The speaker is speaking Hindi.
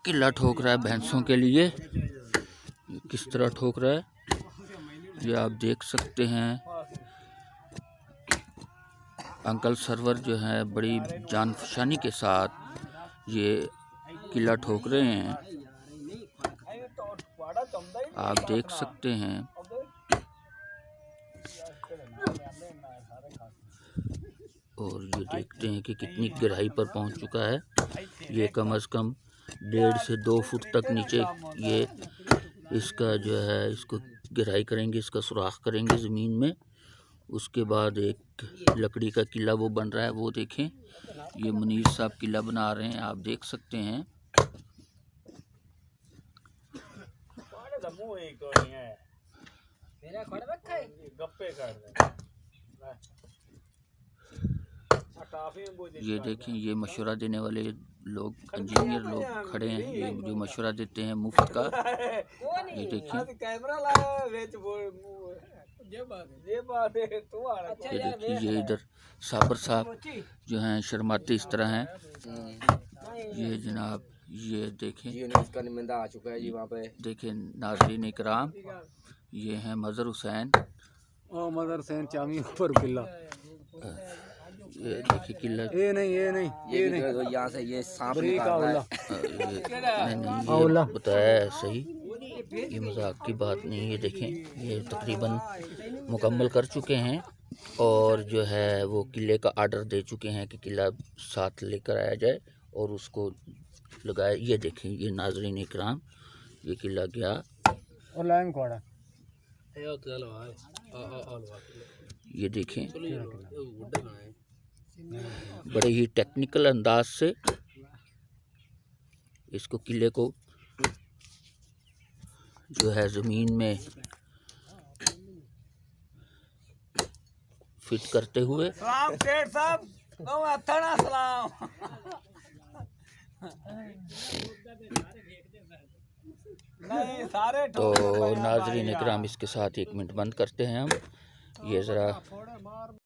किला ठोक रहा है भैंसों के लिए। किस तरह ठोक रहा है ये आप देख सकते हैं। अंकल सरवर जो है बड़ी जानफशानी के साथ ये किला ठोक रहे हैं, आप देख सकते हैं। और ये देखते हैं कि कितनी गहराई पर पहुंच चुका है। ये कम से कम 1.5 से 2 फुट तक नीचे ये इसका जो है इसको गहराई करेंगे, इसका सुराख करेंगे ज़मीन में। उसके बाद एक लकड़ी का किला वो बन रहा है, वो देखें। ये मुनीर साहब किला बना रहे हैं, आप देख सकते हैं। ये देखें, ये मशवरा देने वाले लोग, इंजीनियर लोग खड़े हैं, ये जो मशवरा देते हैं मुफ्त का। ये देखें, ये देखिए, ये इधर साबर साहब जो हैं शर्माते इस तरह हैं। ये जनाब ये देखें, इसका निमंदा आ चुका है जी वहाँ पे। देखें नाज़रीन इकराम, ये हैं मज़हर हुसैन। मज़हर हुसैन चामी ऊपर किला। ये देखिए किला, ये नहीं यहाँ से ये सांप निकाल रहा है। नहीं बताया सही, ये मजाक की बात नहीं। ये देखें, ये तकरीबन मुकम्मल कर चुके हैं और जो है वो किले का आर्डर दे चुके हैं कि किला साथ लेकर आया जाए और उसको लगाया। ये देखें, ये नाज़रीन इकराम, ये किला गया। ये देखें, बड़े ही टेक्निकल अंदाज से इसको किले को जो है ज़मीन में फिट करते हुए। तो नाज़रीन इकराम, इसके साथ 1 मिनट बंद करते हैं हम। ये ज़रा